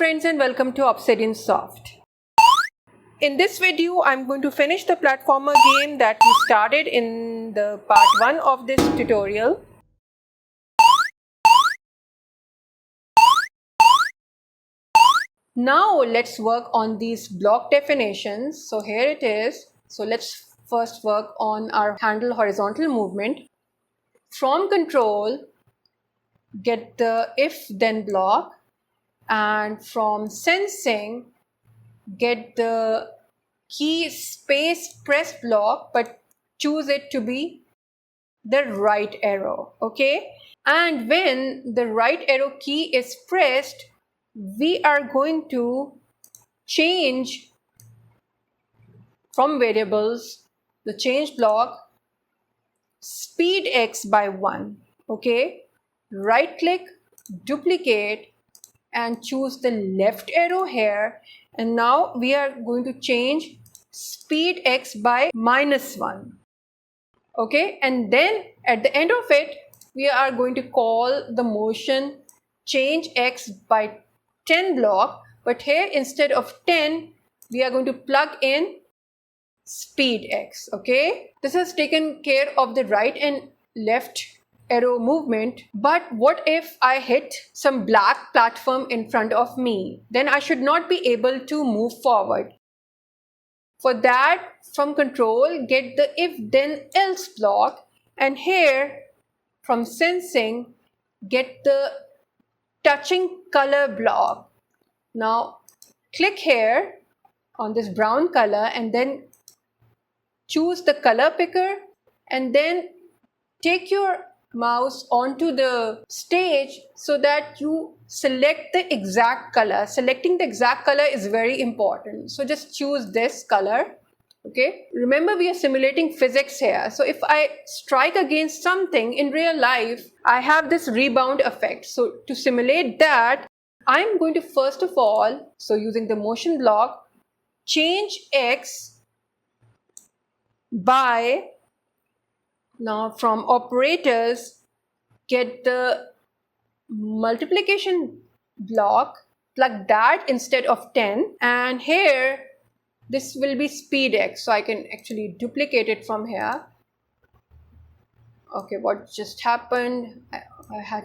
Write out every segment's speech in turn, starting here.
friends and welcome to Obsidian Soft. In this video, I'm going to finish the platformer game that we started in the part 1 of this tutorial. Now let's work on these block definitions. So here it is. So let's first work on our handle horizontal movement. From control, get the if then block, and from sensing, get the key space press block, but choose it to be the right arrow. Okay, and when the right arrow key is pressed, we are going to change from variables the change block speed x by 1. Okay, right click, duplicate, and choose the left arrow here, and now we are going to change speed x by -1. Okay, and then at the end of it we are going to call the motion change x by 10 block, but here instead of 10 we are going to plug in speed x. Okay, this has taken care of the right and left arrow movement, but what if I hit some black platform in front of me? Then I should not be able to move forward. For that, from control, get the if then else block, and here from sensing, get the touching color block. Now click here on this brown color and then choose the color picker, and then take your mouse onto the stage so that you select the exact color. Selecting the exact color is very important. So just choose this color. Okay, remember we are simulating physics here. So if I strike against something in real life, I have this rebound effect. So to simulate that, I'm going to first of all, so using the motion block, change x by, now from operators, get the multiplication block, plug that instead of 10, and here this will be speed x. So I can actually duplicate it from here. Okay, what just happened? I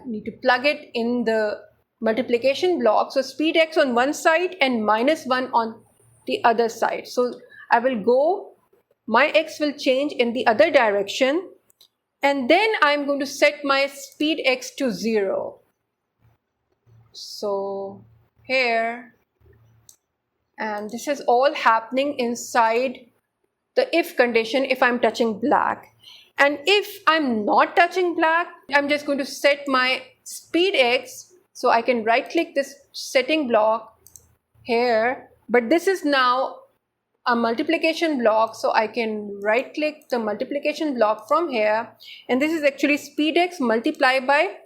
need to plug it in the multiplication block. So speed x on one side and -1 on the other side. So I will go, my x will change in the other direction, and then I'm going to set my speed x to 0. So here, and this is all happening inside the if condition if I'm touching black. And if I'm not touching black, I'm just going to set my speed x. So I can right click this setting block here, but this is now a multiplication block, so I can right click the multiplication block from here, and this is actually speed x multiplied by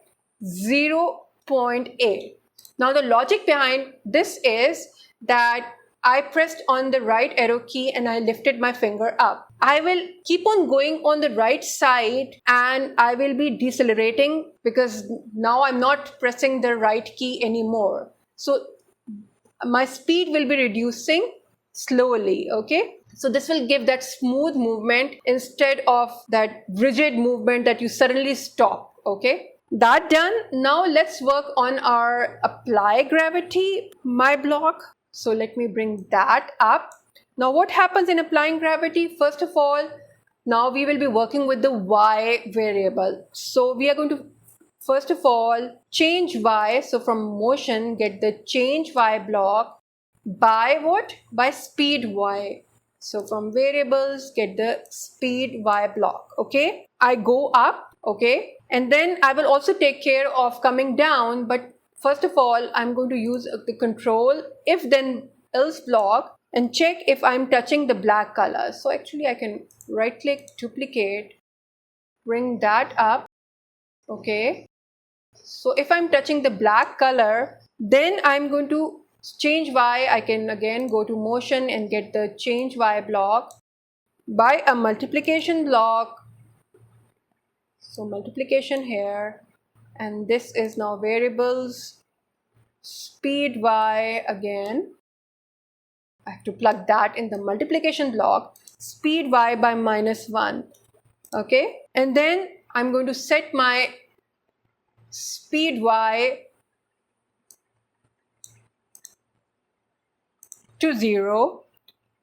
0.8. Now the logic behind this is that I pressed on the right arrow key and I lifted my finger up. I will keep on going on the right side and I will be decelerating because now I'm not pressing the right key anymore. So my speed will be reducing slowly. Okay, so this will give that smooth movement instead of that rigid movement that you suddenly stop. Okay, that done. Now let's work on our apply gravity my block. So let me bring that up. Now what happens in applying gravity? First of all, now we will be working with the y variable. So we are going to first of all change y. So from motion, get the change y block by what? By speed y. So from variables, get the speed y block. Okay, I go up. Okay, and then I will also take care of coming down, but first of all I'm going to use the control if then else block and check if I'm touching the black color. So actually I can right click, duplicate, bring that up. Okay, so if I'm touching the black color, then I'm going to change y. I can again go to motion and get the change y block by a multiplication block. So multiplication here, and this is now variables. speed y again. I have to plug that in the multiplication block, speed y by -1. Okay, and then I'm going to set my speed y to 0,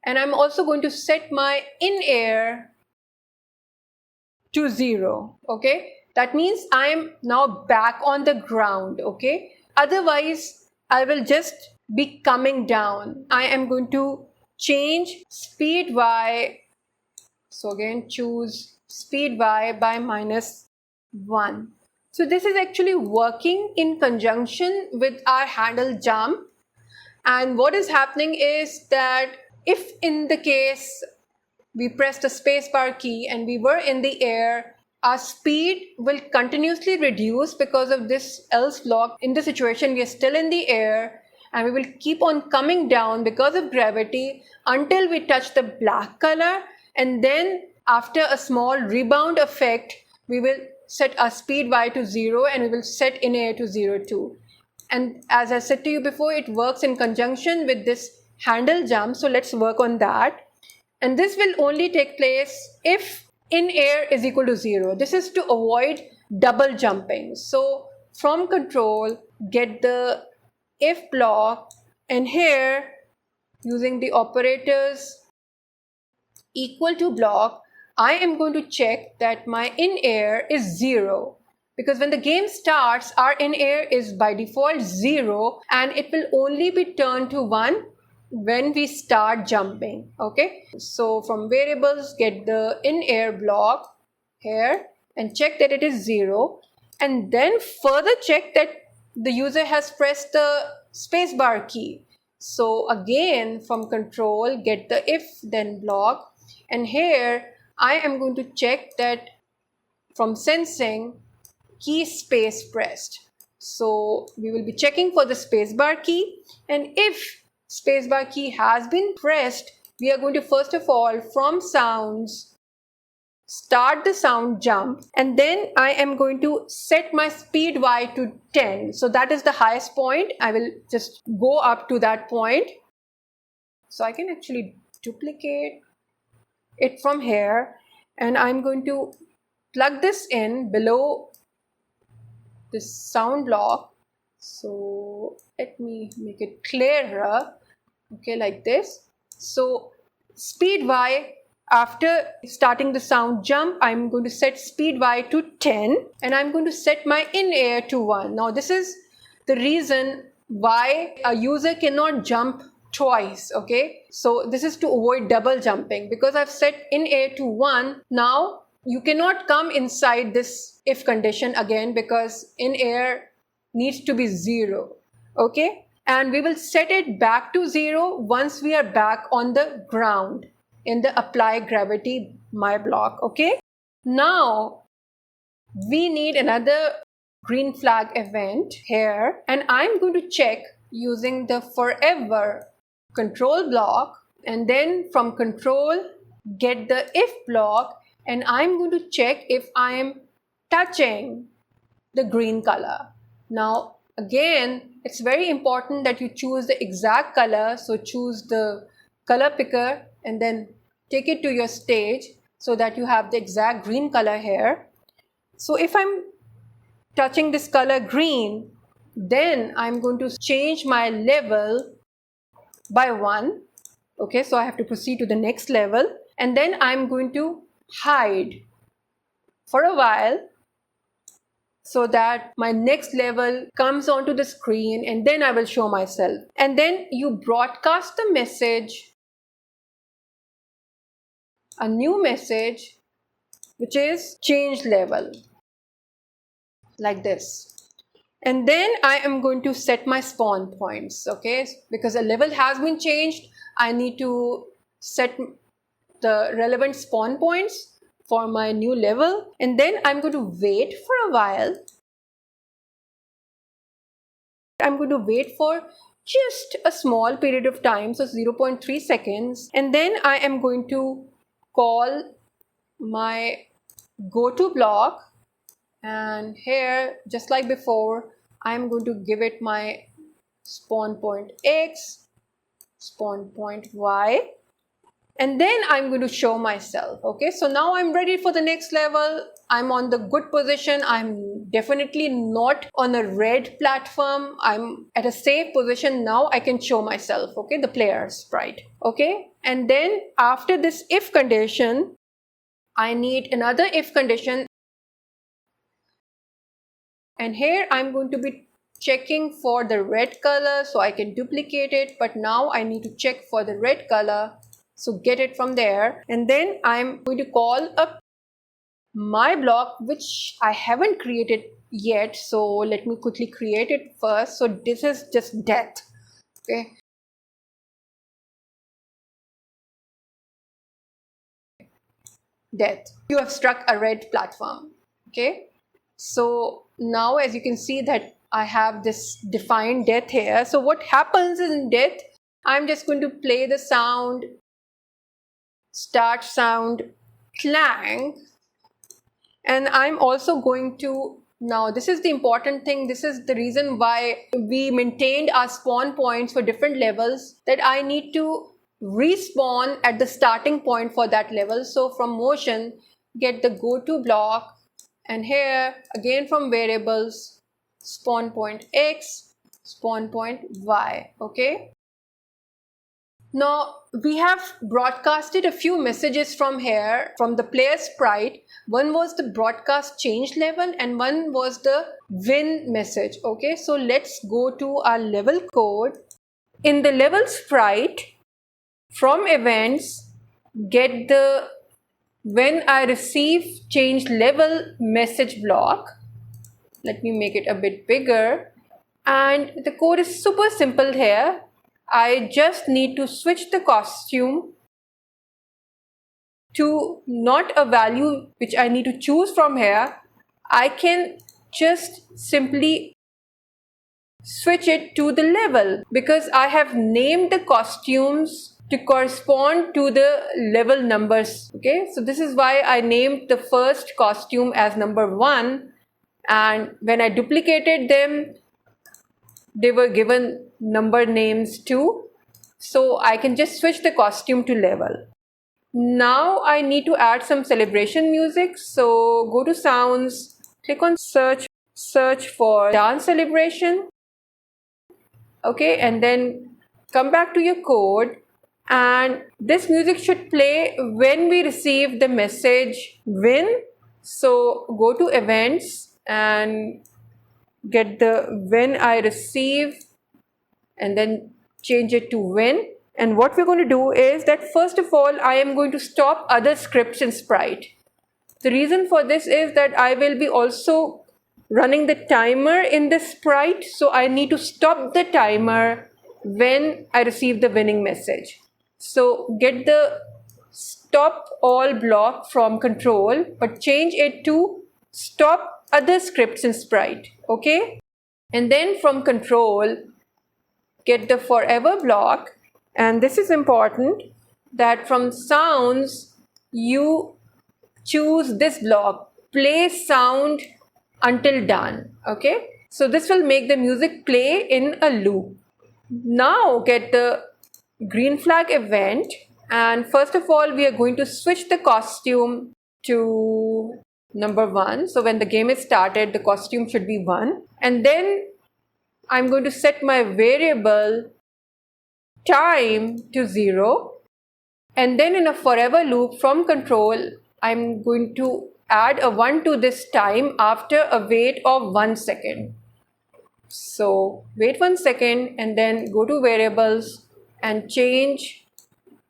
and I'm also going to set my in air to 0. Okay, that means I'm now back on the ground. Okay, otherwise I will just be coming down. I am going to change speed y. So again, choose speed y by -1. So this is actually working in conjunction with our handle jump. And what is happening is that if in the case we pressed the spacebar key and we were in the air, our speed will continuously reduce because of this else block. In the situation, we are still in the air and we will keep on coming down because of gravity until we touch the black color, and then after a small rebound effect, we will set our speed y to 0 and we will set in air to 0 too. And as I said to you before, it works in conjunction with this handle jump. So let's work on that. And this will only take place if in air is equal to 0. This is to avoid double jumping. So from control, get the if block, and here using the operators equal to block, I am going to check that my in air is 0. Because when the game starts, our in air is by default 0 and it will only be turned to 1 when we start jumping. Okay, so from variables, get the in air block here and check that it is 0, and then further check that the user has pressed the spacebar key. So again, from control, get the if then block, and here I am going to check that from sensing key space pressed. So we will be checking for the spacebar key, and if spacebar key has been pressed, we are going to first of all from sounds start the sound jump, and then I am going to set my speed y to 10. So that is the highest point. I will just go up to that point. So I can actually duplicate it from here, and I'm going to plug this in below this sound block. So let me make it clearer. Okay, like this. So speed y, after starting the sound jump, I'm going to set speed y to 10 and I'm going to set my in air to 1. Now this is the reason why a user cannot jump twice. Okay, so this is to avoid double jumping. Because I've set in air to 1, now you cannot come inside this if condition again, because in air needs to be 0. Okay, and we will set it back to 0 once we are back on the ground in the apply gravity my block. Okay, now we need another green flag event here, and I'm going to check using the forever control block, and then from control get the if block, and I'm going to check if I am touching the green color. Now again, it's very important that you choose the exact color. So choose the color picker and then take it to your stage so that you have the exact green color here. So if I'm touching this color green, then I'm going to change my level by 1. Okay, so I have to proceed to the next level, and then I'm going to hide for a while so that my next level comes onto the screen, and then I will show myself. And then you broadcast the message, a new message, which is change level, like this. And then I am going to set my spawn points. Okay, because a level has been changed, I need to set the relevant spawn points for my new level, and then I'm going to wait for a while. I'm going to wait for just a small period of time, so 0.3 seconds, and then I am going to call my go-to block, and here, just like before, I'm going to give it my spawn point X, spawn point Y, and then I'm going to show myself. Okay, so now I'm ready for the next level. I'm on the good position. I'm definitely not on a red platform. I'm at a safe position. Now I can show myself, okay, the player sprite. Okay, and then after this if condition, I need another if condition, and here I'm going to be checking for the red color so I can duplicate it, but now I need to check for the red color, so get it from there. And then I'm going to call up my block, which I haven't created yet, so let me quickly create it first. So this is just death. Okay, death. You have struck a red platform. Okay, so now as you can see that I have this defined death here. So what happens in death, I'm just going to play the sound, start sound, clang, and I'm also going to, now this is the important thing, this is the reason why we maintained our spawn points for different levels, that I need to respawn at the starting point for that level. So from motion, get the go to block, and here again from variables, spawn point X, spawn point Y. Okay, now we have broadcasted a few messages from here, from the player sprite. One was the broadcast change level and one was the win message. Okay, so let's go to our level code. In the level sprite, from events, get the when I receive change level message block. Let me make it a bit bigger, and the code is super simple here. I just need to switch the costume to not a value which I need to choose from here. I can just simply switch it to the level because I have named the costumes to correspond to the level numbers. Okay, so this is why I named the first costume as number 1, and when I duplicated them, they were given number names too. So I can just switch the costume to level. Now I need to add some celebration music. So go to sounds, click on search for dance celebration. Okay, and then come back to your code, and this music should play when we receive the message win. So go to events and get the when I receive and then change it to win. And what we're going to do is that first of all, I am going to stop other scripts in Sprite. The reason for this is that I will be also running the timer in this sprite, so I need to stop the timer when I receive the winning message. So get the stop all block from control, but change it to stop other scripts in Sprite. Okay, and then from control, get the forever block, and this is important that from sounds you choose this block, play sound until done. Okay, so this will make the music play in a loop. Now get the green flag event, and first of all we are going to switch the costume to number 1. So when the game is started, the costume should be 1, and then I'm going to set my variable time to 0, and then in a forever loop from control I'm going to add a 1 to this time after a wait of 1 second. So wait 1 second and then go to variables and change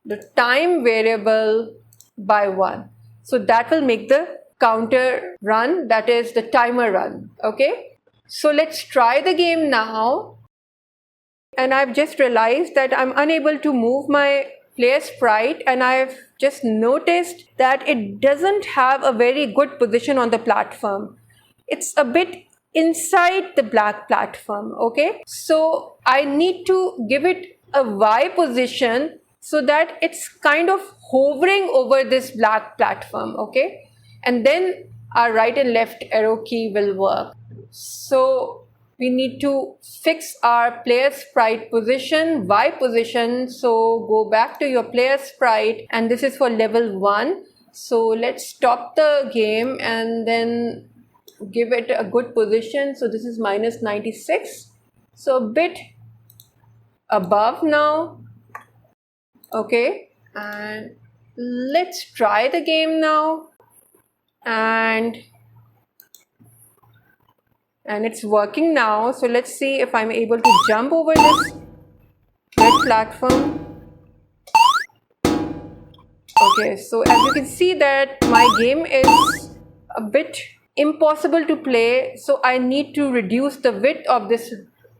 the time variable by 1. So that will make the counter run, that is the timer run. Okay, so let's try the game now. And I've just realized that I'm unable to move my player sprite, and I've just noticed that it doesn't have a very good position on the platform. It's a bit inside the black platform. Okay, so I need to give it a Y position so that it's kind of hovering over this black platform. Okay, and then our right and left arrow key will work. So we need to fix our player sprite position, Y position. So go back to your player sprite, and this is for level 1. So let's stop the game and then give it a good position. So this is minus 96. So a bit above now. Okay, and let's try the game now. And it's working now. So let's see if I'm able to jump over this red platform. Okay, so as you can see that my game is a bit impossible to play, so I need to reduce the width of this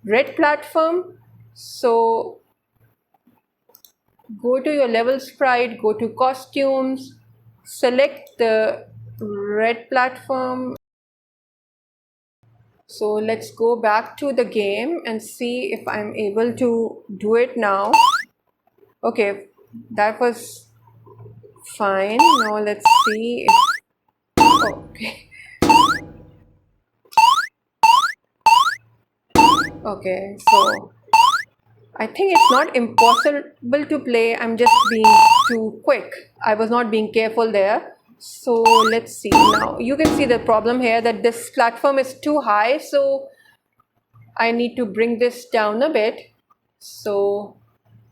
red platform. So go to your level sprite, go to costumes, select the red platform. So let's go back to the game and see if I'm able to do it now. Okay, that was fine. Now let's see if, okay. Okay, so I think it's not impossible to play. I'm just being too quick. I was not being careful there. So let's see. Now you can see the problem here that this platform is too high. So I need to bring this down a bit. So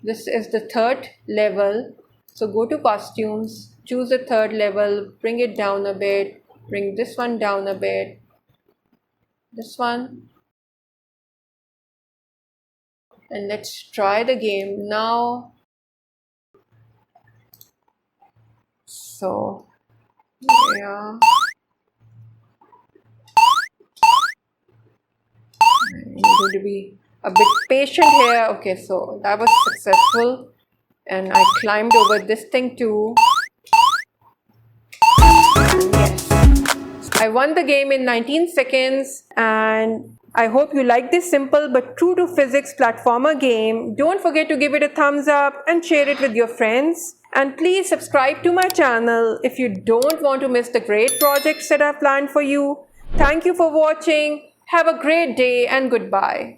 this is the third level. So go to costumes, choose the third level, bring it down a bit, bring this one down a bit, this one. And let's try the game now. So yeah, I need to be a bit patient here. Okay, so that was successful, and I climbed over this thing too. And yes, I won the game in 19 seconds. And I hope you like this simple but true to physics platformer game. Don't forget to give it a thumbs up and share it with your friends. And please subscribe to my channel if you don't want to miss the great projects that I've planned for you. Thank you for watching. Have a great day and goodbye.